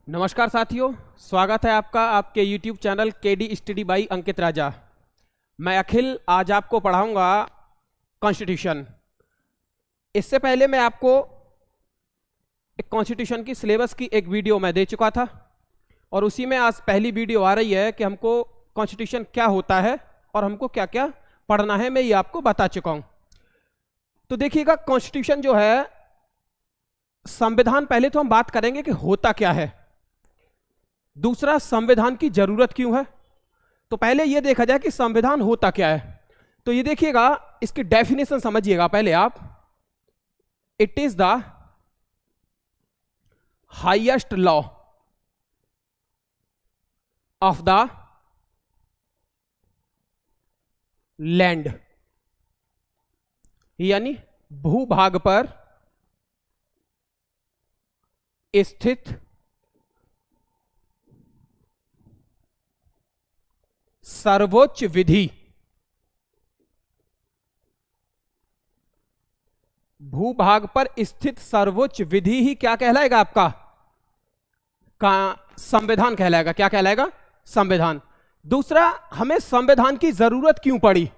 नमस्कार साथियों, स्वागत है आपका आपके YouTube channel KD study by Ankit Raja. मैं अखिल आज आपको पढ़ाऊंगा कॉन्स्टिट्यूशन। इससे पहले मैं आपको एक कॉन्स्टिट्यूशन की सिलेबस की एक वीडियो मैं दे चुका था और उसी में आज पहली वीडियो आ रही है कि हमको कॉन्स्टिट्यूशन क्या होता है और हमको क्या क्या पढ़ना है, मैं ये आपको बता चुका हूं। तो देखिएगा, कॉन्स्टिट्यूशन जो है संविधान, पहले तो हम बात करेंगे कि होता क्या है, दूसरा संविधान की जरूरत क्यों है। तो पहले यह देखा जाए कि संविधान होता क्या है। तो ये देखिएगा, इसकी डेफिनेशन समझिएगा पहले आप। It is the highest law of the land, यानी भूभाग पर स्थित सर्वोच्च विधि। भूभाग पर स्थित सर्वोच्च विधि ही क्या कहलाएगा आपका? संविधान कहलाएगा। क्या कहलाएगा? संविधान। दूसरा, हमें संविधान की जरूरत क्यों पड़ी?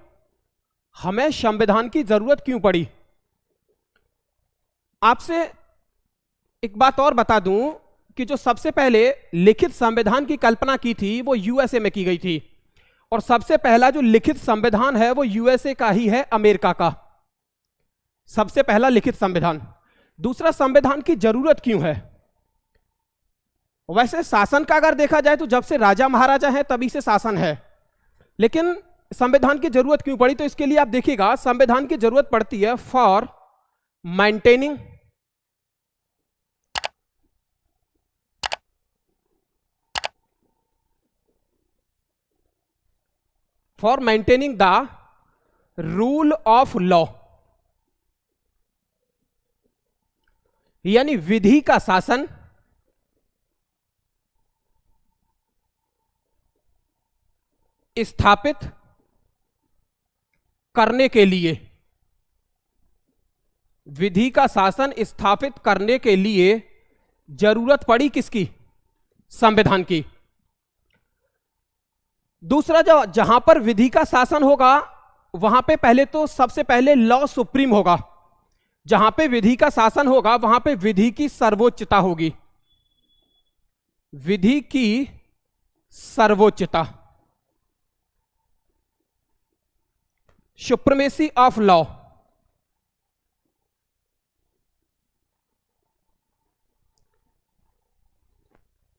हमें संविधान की जरूरत क्यों पड़ी? आपसे एक बात और बता दूं कि जो सबसे पहले लिखित संविधान की कल्पना की थी वो यूएसए में की गई थी, और सबसे पहला जो लिखित संविधान है वो यूएसए का ही है, अमेरिका का सबसे पहला लिखित संविधान। दूसरा, संविधान की जरूरत क्यों है? वैसे शासन का अगर देखा जाए तो जब से राजा महाराजा हैं तभी से शासन है, लेकिन संविधान की जरूरत क्यों पड़ी? तो इसके लिए आप देखिएगा, संविधान की जरूरत पड़ती है for maintaining the rule of law, यानी विधि का शासन स्थापित करने के लिए। विधि का शासन स्थापित करने के लिए जरूरत पड़ी किसकी? संविधान की। दूसरा, जो जहां पर विधि का शासन होगा वहां पे पहले तो सबसे पहले लॉ सुप्रीम होगा। जहां पे विधि का शासन होगा वहां पे विधि की सर्वोच्चता होगी। विधि की सर्वोच्चता, सुप्रीमेसी ऑफ लॉ।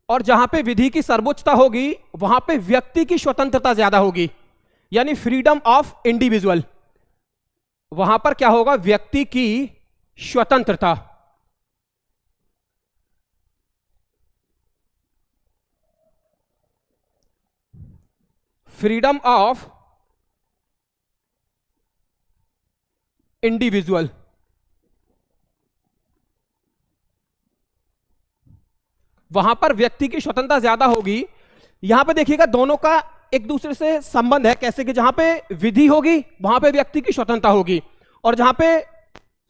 और जहां पे विधि की सर्वोच्चता होगी वहां पे व्यक्ति की स्वतंत्रता ज्यादा होगी, यानी फ्रीडम ऑफ इंडिविजुअल। वहां पर क्या होगा? व्यक्ति की स्वतंत्रता। Freedom of individual. वहां पर व्यक्ति की स्वतंत्रता ज्यादा होगी। यहां पे देखिएगा, दोनों का एक दूसरे से संबंध है। कैसे कि जहां पे विधि होगी वहां पे व्यक्ति की स्वतंत्रता होगी, और जहां पे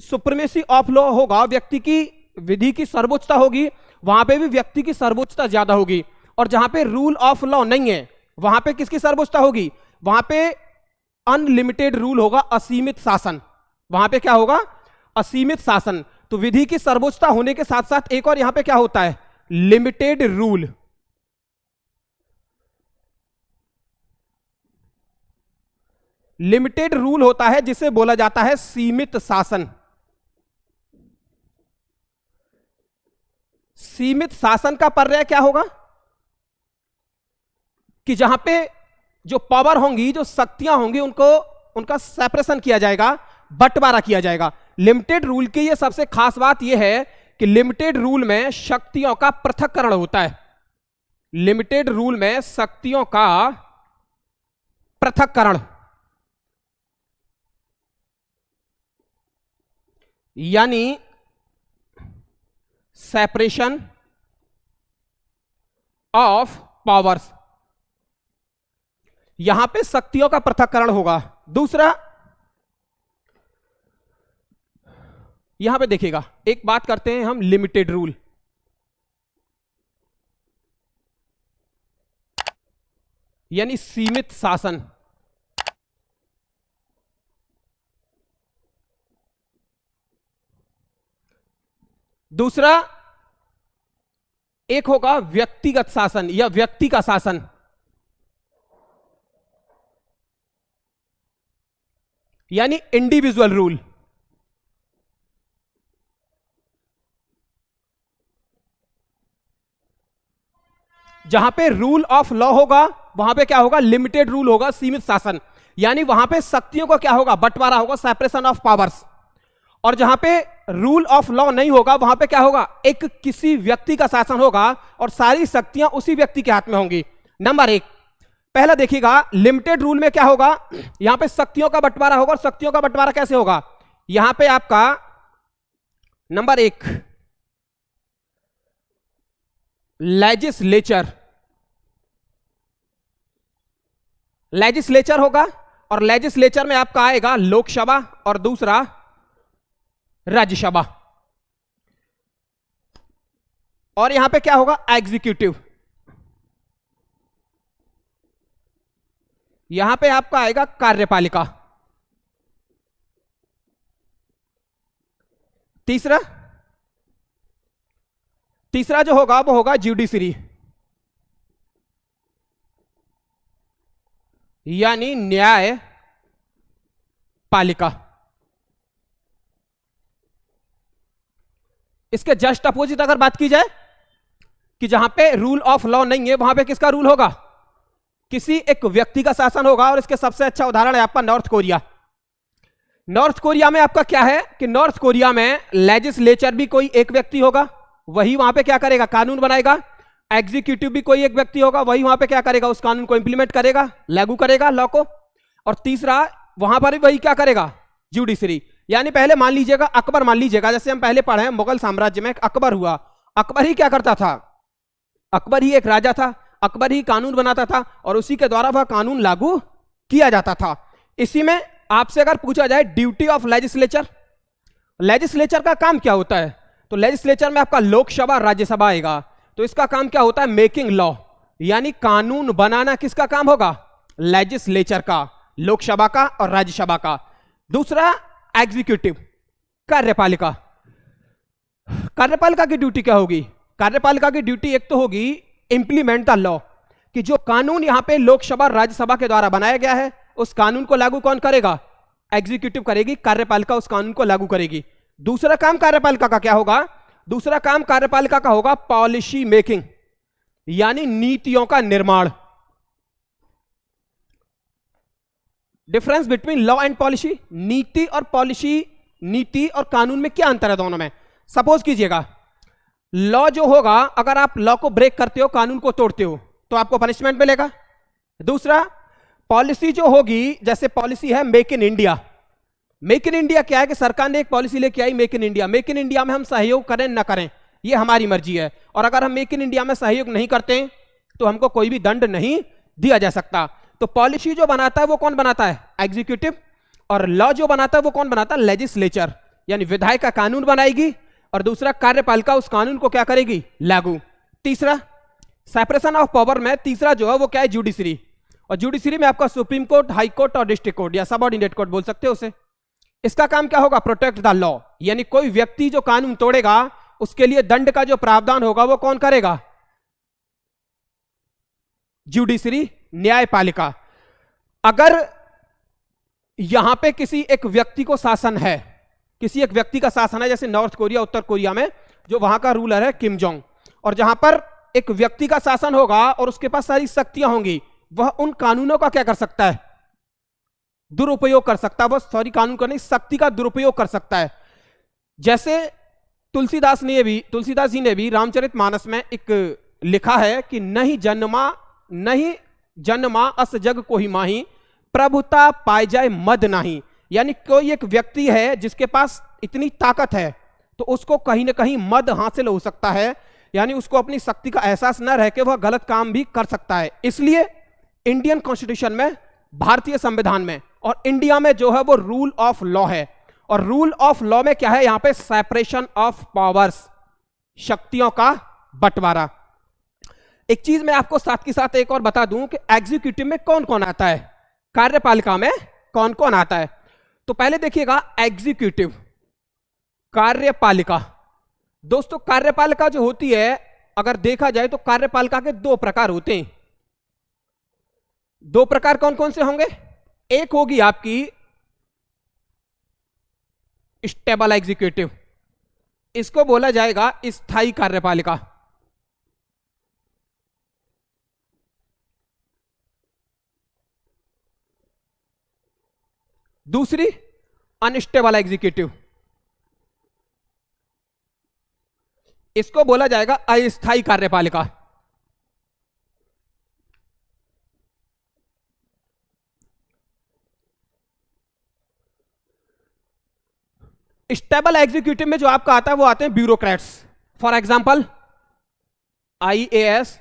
सुप्रीमेसी ऑफ लॉ होगा, व्यक्ति की विधि की सर्वोच्चता होगी, वहां पे भी व्यक्ति की सर्वोच्चता ज्यादा होगी। और जहां पे रूल ऑफ लॉ नहीं है वहां पे किसकी सर्वोच्चता होगी? वहां पे अनलिमिटेड रूल होगा, असीमित शासन। वहां पे क्या होगा? असीमित शासन। तो विधि की सर्वोच्चता होने के साथ साथ एक और यहां पे क्या होता है? Limited rule. लिमिटेड रूल होता है जिसे बोला जाता है सीमित शासन। सीमित शासन का पर्याय क्या होगा? कि जहां पे जो पावर होंगी, जो शक्तियां होंगी, उनका सेपरेशन किया जाएगा, बंटवारा किया जाएगा। लिमिटेड रूल की ये सबसे खास बात यह है कि लिमिटेड रूल में शक्तियों का पृथक्करण होता है। लिमिटेड रूल में शक्तियों का पृथक्करण, यानी सेपरेशन ऑफ पावर्स। यहां पे शक्तियों का पृथक्करण होगा। दूसरा, यहां पे देखिएगा, एक बात करते हैं हम लिमिटेड रूल। यानी सीमित शासन। दूसरा एक होगा व्यक्तिगत शासन या व्यक्ति का शासन, यानी इंडिविजुअल रूल। जहां पे रूल ऑफ लॉ होगा वहां पे क्या होगा, लिमिटेड रूल होगा, सीमित शासन, यानी वहां पे शक्तियों का क्या होगा, बंटवारा होगा, सेपरेशन ऑफ पावर्स। और जहां पे रूल ऑफ लॉ नहीं होगा वहां पे क्या होगा, एक किसी व्यक्ति का शासन होगा और सारी शक्तियां उसी व्यक्ति के हाथ में होंगी। नंबर एक, पहला देखिएगा, लिमिटेड रूल में क्या होगा, यहां पे शक्तियों का बंटवारा होगा। और शक्तियों का बंटवारा कैसे होगा, यहां पे आपका नंबर एक लेजिस्लेचर होगा, और लेजिस्लेचर में आपका आएगा लोकसभा और दूसरा राज्यसभा। और यहां पे क्या होगा, एग्जीक्यूटिव। यहां पे आपका आएगा कार्यपालिका। तीसरा जो होगा वो होगा ज्यूडिशरी, यानी न्याय पालिका। इसके जस्ट अपोजिट अगर बात की जाए कि जहां पे रूल ऑफ लॉ नहीं है वहां पे किसका रूल होगा, किसी एक व्यक्ति का शासन होगा। और इसके सबसे अच्छा उदाहरण है आपका नॉर्थ कोरिया। नॉर्थ कोरिया में आपका क्या है कि नॉर्थ कोरिया में लेजिस्लेचर भी कोई एक व्यक्ति होगा, वही वहां पे क्या करेगा, कानून बनाएगा। एग्जीक्यूटिव भी कोई एक व्यक्ति होगा, वही वहां पे क्या करेगा, उस कानून को इंप्लीमेंट करेगा, लागू करेगा लॉ को। और तीसरा वहां पर भी वही क्या करेगा, ज्यूडिशरी। यानी पहले मान लीजिएगा, अकबर मान लीजिएगा, जैसे हम पहले पढ़े मुगल साम्राज्य में अकबर हुआ, अकबर ही क्या करता था, अकबर ही एक राजा था, अकबर ही कानून बनाता था और उसी के द्वारा वह कानून लागू किया जाता था। इसी में आपसे अगर पूछा जाए ड्यूटी ऑफ लेजिस्लेचर, लेजिस्लेचर का काम क्या होता है, तो लेजिस्लेचर में आपका लोकसभा राज्यसभा आएगा। तो इसका काम क्या होता है, मेकिंग लॉ, यानी कानून बनाना किसका काम होगा, लेजिस्लेचर का, लोकसभा का और राज्यसभा का। दूसरा एग्जीक्यूटिव, कार्यपालिका। कार्यपालिका की ड्यूटी क्या होगी, कार्यपालिका की ड्यूटी एक तो होगी इंप्लीमेंट द लॉ, कि जो कानून यहां पे लोकसभा राज्यसभा के द्वारा बनाया गया है उस कानून को लागू कौन करेगा, एग्जीक्यूटिव करेगी, कार्यपालिका उस कानून को लागू करेगी। दूसरा काम कार्यपालिका का क्या होगा, दूसरा काम कार्यपालिका का होगा पॉलिसी मेकिंग, यानी नीतियों का निर्माण। Difference between law and policy, नीति और पॉलिसी, नीति और कानून में क्या अंतर है दोनों में। सपोज कीजिएगा लॉ जो होगा, अगर आप लॉ को ब्रेक करते हो, कानून को तोड़ते हो तो आपको पनिशमेंट मिलेगा। दूसरा पॉलिसी जो होगी, जैसे पॉलिसी है make in India. Make in India क्या है कि सरकार ने एक पॉलिसी लेके I make in India. Make in India में हम सहयोग करें ना करें ये हमारी मर्जी है, और अगर हम मेक इन इंडिया में सहयोग नहीं करते तो हमको कोई भी दंड नहीं दिया जा सकता। तो पॉलिसी जो बनाता है वो कौन बनाता है, एग्जीक्यूटिव, और लॉ जो बनाता है वो कौन बनाता है, लेजिस्लेचर, यानी विधायिका का कानून बनाएगी, और दूसरा कार्यपालिका उस कानून को क्या करेगी, लागू। तीसरा सेपरेशन ऑफ पावर में तीसरा जो है वो क्या है, जुडिशरी। और जुडिशरी में आपका सुप्रीम कोर्ट, हाई कोर्ट और डिस्ट्रिक्ट कोर्ट या सबऑर्डिनेट कोर्ट बोल सकते हो उसे। इसका काम क्या होगा, प्रोटेक्ट द लॉ, यानी कोई व्यक्ति जो कानून तोड़ेगा उसके लिए दंड का जो प्रावधान होगा वो कौन करेगा, जुडिशरी, न्यायपालिका। अगर यहां पे किसी एक व्यक्ति को शासन है, किसी एक व्यक्ति का शासन है, जैसे नॉर्थ कोरिया, उत्तर कोरिया में जो वहां का रूलर है किम जोंग, और जहां पर एक व्यक्ति का शासन होगा और उसके पास सारी शक्तियां होंगी, वह उन कानूनों का क्या कर सकता है, दुरुपयोग कर सकता है। वह सॉरी कानून का नहीं, शक्ति का दुरुपयोग कर सकता है। जैसे तुलसीदास जी ने भी रामचरितमानस में एक लिखा है कि नहीं जन्मा अस जग कोहि माही, प्रभुता पाए जाए मद नहीं। यानी कोई एक व्यक्ति है जिसके पास इतनी ताकत है तो उसको कहीं ना कहीं मद हासिल हो सकता है, यानी उसको अपनी शक्ति का एहसास न रह के वह गलत काम भी कर सकता है। इसलिए इंडियन कॉन्स्टिट्यूशन में, भारतीय संविधान में और इंडिया में जो है वो रूल ऑफ लॉ है। और रूल ऑफ लॉ में क्या है, यहां पे सेपरेशन ऑफ पावर्स, शक्तियों का बंटवारा। एक चीज मैं आपको साथ के साथ एक और बता दूं कि एग्जीक्यूटिव में कौन कौन आता है, कार्यपालिका में कौन कौन आता है। तो पहले देखिएगा एग्जीक्यूटिव, कार्यपालिका। दोस्तों कार्यपालिका जो होती है, अगर देखा जाए तो कार्यपालिका के दो प्रकार होते हैं। दो प्रकार कौन कौन से होंगे? एक होगी आपकी स्टेबल एग्जीक्यूटिव, इसको बोला जाएगा स्थायी कार्यपालिका। दूसरी अनस्टेबल एग्जीक्यूटिव, इसको बोला जाएगा अस्थायी कार्यपालिका। स्टेबल एग्जीक्यूटिव में जो आपका आता है वो आते हैं bureaucrats. For example IAS,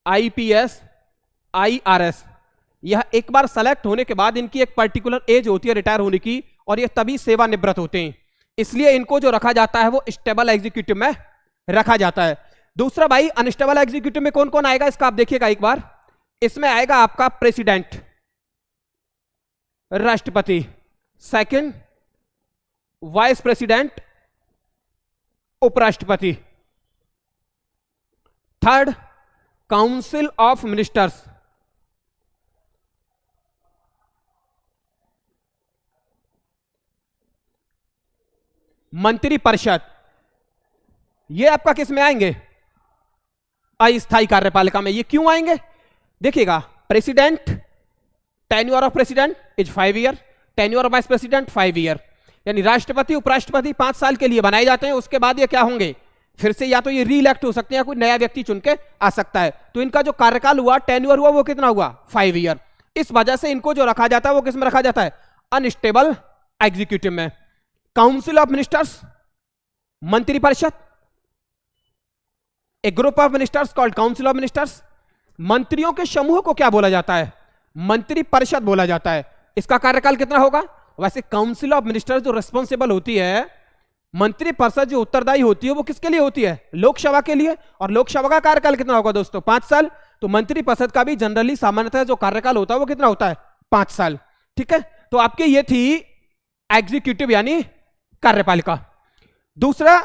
IPS, IRS. यह एक बार सेलेक्ट होने के बाद इनकी एक पर्टिकुलर एज होती है रिटायर होने की, और यह तभी सेवानिवृत्त होते हैं, इसलिए इनको जो रखा जाता है वो स्टेबल एग्जीक्यूटिव में रखा जाता है। दूसरा भाई अनस्टेबल एग्जीक्यूटिव में कौन कौन आएगा, इसका आप देखिएगा एक बार। इसमें आएगा आपका प्रेसिडेंट, राष्ट्रपति, सेकंड वाइस प्रेसिडेंट, उपराष्ट्रपति, थर्ड काउंसिल ऑफ मिनिस्टर्स, मंत्री परिषद। ये आपका किस में आएंगे? अस्थायी कार्यपालिका में। ये क्यों आएंगे? देखिएगा, president, tenure of president is 5 year, tenure of vice president 5 year, यानी राष्ट्रपति उपराष्ट्रपति 5 साल के लिए बनाए जाते हैं। उसके बाद ये क्या होंगे, फिर से या तो ये रीइलेक्ट हो सकते हैं या कोई नया व्यक्ति चुन के आ सकता है। तो इनका जो कार्यकाल हुआ, टेन्योर हुआ, वो कितना हुआ? 5 ईयर। इस वजह से इनको जो रखा जाता है वो किस में रखा जाता है? अनस्टेबल एग्जीक्यूटिव में। काउंसिल ऑफ मिनिस्टर्स, मंत्री परिषद, a group of ministers called council of ministers. मंत्रियों के समूह को क्या बोला जाता है? मंत्री परिषद बोला जाता है। इसका कार्यकाल कितना होगा? वैसे काउंसिल ऑफ मिनिस्टर्स जो रिस्पॉन्सिबल होती है, मंत्री परिषद जो उत्तरदायी होती है, वो किसके लिए होती है? लोकसभा के लिए। और लोकसभा का कार्यकाल कितना होगा दोस्तों? 5 साल। तो मंत्री परिषद का भी जनरली सामान्यतः जो कार्यकाल होता है वो कितना होता है? 5 साल। ठीक है, तो आपके ये थी एग्जीक्यूटिव यानी कार्यपालिका। दूसरा,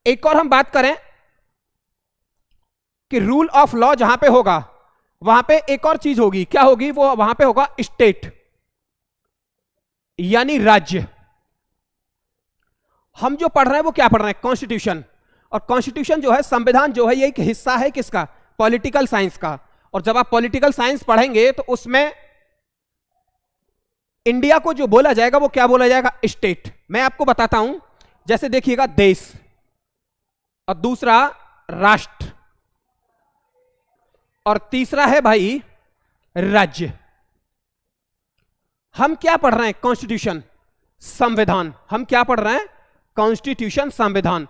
एक और हम बात करें कि रूल ऑफ लॉ जहां पे होगा वहां पे एक और चीज होगी। क्या होगी? वो वहां पे होगा स्टेट यानी राज्य। हम जो पढ़ रहे हैं वो क्या पढ़ रहे हैं? कॉन्स्टिट्यूशन। और कॉन्स्टिट्यूशन जो है, संविधान जो है, ये एक हिस्सा है किसका? पॉलिटिकल साइंस का। और जब आप पॉलिटिकल साइंस पढ़ेंगे तो उसमें इंडिया को जो बोला जाएगा वो क्या बोला जाएगा? स्टेट। मैं आपको बताता हूं, जैसे देखिएगा देश, और दूसरा राष्ट्र, और तीसरा है भाई राज्य। हम क्या पढ़ रहे हैं? कॉन्स्टिट्यूशन, संविधान। हम क्या पढ़ रहे हैं? कॉन्स्टिट्यूशन, संविधान।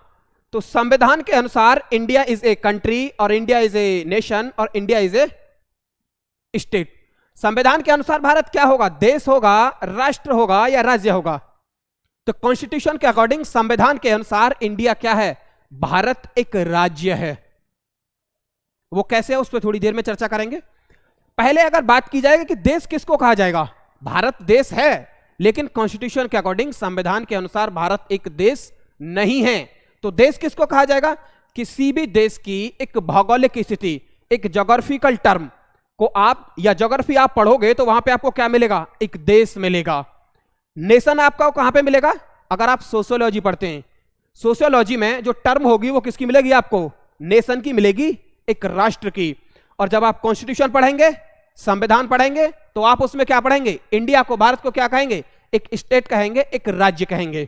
तो संविधान के अनुसार इंडिया इज ए कंट्री, और इंडिया इज ए नेशन, और इंडिया इज ए स्टेट। संविधान के अनुसार भारत क्या होगा? देश होगा, राष्ट्र होगा, या राज्य होगा? तो कॉन्स्टिट्यूशन के अकॉर्डिंग, संविधान के अनुसार इंडिया क्या है? भारत एक राज्य है। वो कैसे है उस पर थोड़ी देर में चर्चा करेंगे। पहले अगर बात की जाएगी कि देश किसको कहा जाएगा, भारत देश है, लेकिन कॉन्स्टिट्यूशन के अकॉर्डिंग, संविधान के अनुसार भारत एक देश नहीं है। तो देश किसको कहा जाएगा? किसी भी देश की एक भौगोलिक स्थिति, एक ज्योग्राफिकल टर्म को आप, या ज्योग्राफी आप पढ़ोगे तो वहां पे आपको क्या मिलेगा? एक देश मिलेगा। नेशन आपका कहां पे मिलेगा? अगर आप सोशियोलॉजी पढ़ते हैं, सोशियोलॉजी में जो टर्म होगी वो किसकी मिलेगी आपको? नेशन की मिलेगी, एक राष्ट्र की। और जब आप कॉन्स्टिट्यूशन पढ़ेंगे, संविधान पढ़ेंगे, तो आप उसमें क्या पढ़ेंगे? इंडिया को, भारत को क्या कहेंगे? एक स्टेट कहेंगे, एक राज्य कहेंगे।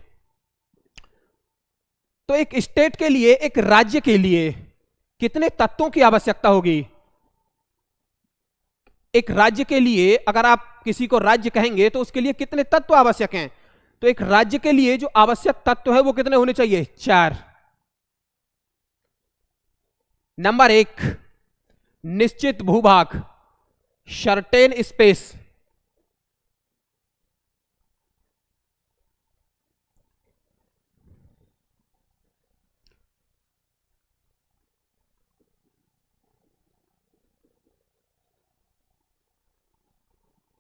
तो एक स्टेट के लिए, एक राज्य के लिए कितने तत्वों की आवश्यकता होगी? एक राज्य के लिए अगर आप किसी को राज्य कहेंगे तो उसके लिए कितने तत्व आवश्यक हैं? तो एक राज्य के लिए जो आवश्यक तत्व है वो कितने होने चाहिए? 4। नंबर 1, निश्चित भूभाग, सर्टेन स्पेस।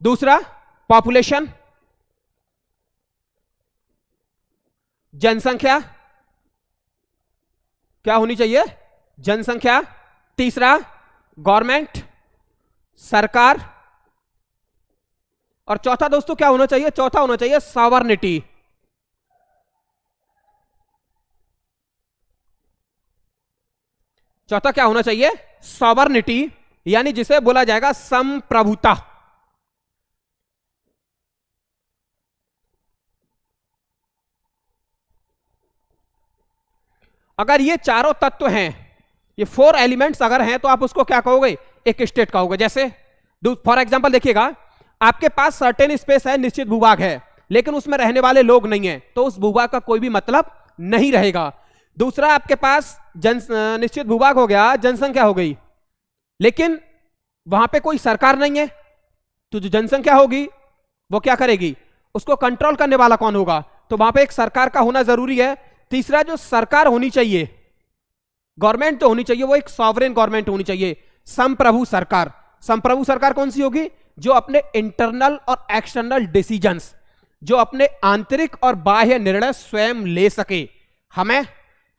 दूसरा पॉपुलेशन, जनसंख्या, क्या होनी चाहिए? जनसंख्या। तीसरा गवर्नमेंट, सरकार। और चौथा दोस्तों क्या होना चाहिए? चौथा होना चाहिए सॉवरेनिटी। चौथा क्या होना चाहिए? सॉवरेनिटी, यानी जिसे बोला जाएगा संप्रभुता। अगर ये चारों तत्व हैं, ये 4 एलिमेंट्स अगर हैं, तो आप उसको क्या कहोगे? एक स्टेट कहोगे। जैसे फॉर एग्जांपल देखिएगा, आपके पास सर्टेन स्पेस है, निश्चित भूभाग है, लेकिन उसमें रहने वाले लोग नहीं है, तो उस भूभाग का कोई भी मतलब नहीं रहेगा। दूसरा, आपके पास निश्चित भूभाग हो गया, जनसंख्या हो गई, लेकिन वहां पे कोई सरकार नहीं है, तो जो जनसंख्या होगी वो क्या करेगी? उसको कंट्रोल करने वाला कौन होगा? तो वहां पे एक सरकार का होना जरूरी है। तीसरा, जो सरकार होनी चाहिए, गवर्नमेंट तो होनी चाहिए, वो एक सॉवरेन गवर्नमेंट होनी चाहिए, संप्रभु सरकार। संप्रभु सरकार कौन सी होगी? जो अपने इंटरनल और एक्सटर्नल डिसीजंस, जो अपने आंतरिक और बाह्य निर्णय स्वयं ले सके। हमें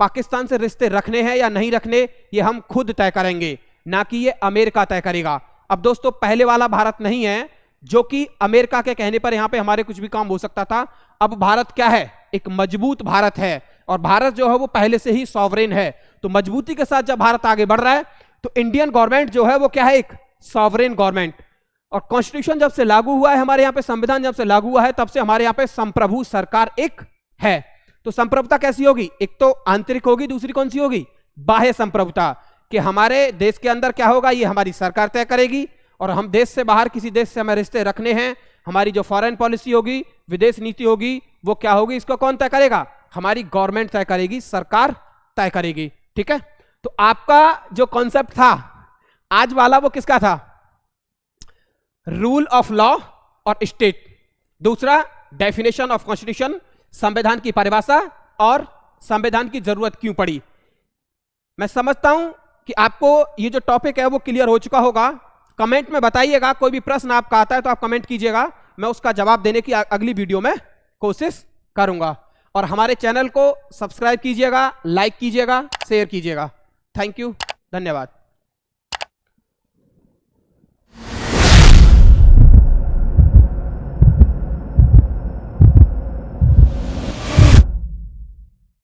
पाकिस्तान से रिश्ते रखने हैं या नहीं रखने, ये हम खुद तय करेंगे, ना कि ये अमेरिका तय करेगा। अब दोस्तों, पहले वाला भारत नहीं है जो कि अमेरिका के कहने पर यहां पे हमारे कुछ भी काम हो सकता था। अब भारत क्या है? एक मजबूत भारत है, और भारत जो है वो पहले से ही सॉवरेन है। तो मजबूती के साथ जब भारत आगे बढ़ रहा है, तो इंडियन गवर्नमेंट जो है वो क्या है? एक सॉवरेन गवर्नमेंट। और कॉन्स्टिट्यूशन जब से लागू हुआ है हमारे यहाँ पे, संविधान जब से लागू हुआ है, तब से हमारे यहाँ पे संप्रभु सरकार एक है। तो संप्रभुता कैसी होगी? एक तो आंतरिक होगी, दूसरी कौन सी होगी? बाह्य संप्रभुता, कि हमारे देश के अंदर क्या होगा ये हमारी सरकार तय करेगी, और हम देश से बाहर किसी देश से हमें रिश्ते रखने हैं, हमारी जो फॉरेन पॉलिसी होगी, विदेश नीति होगी, वो क्या होगी? इसको कौन तय करेगा? हमारी गवर्नमेंट तय करेगी, सरकार तय करेगी। ठीक है, तो आपका जो कॉन्सेप्ट था आज वाला, वो किसका था? रूल ऑफ लॉ और स्टेट। दूसरा, डेफिनेशन ऑफ कॉन्स्टिट्यूशन, संविधान की परिभाषा और संविधान की जरूरत क्यों पड़ी। मैं समझता हूं कि आपको ये जो टॉपिक है वो क्लियर हो चुका होगा। कमेंट में बताइएगा, कोई भी प्रश्न आपका आता है तो आप कमेंट कीजिएगा, मैं उसका जवाब देने की अगली वीडियो में कोशिश करूंगा। और हमारे चैनल को सब्सक्राइब कीजिएगा, लाइक कीजिएगा, शेयर कीजिएगा। थैंक यू, धन्यवाद।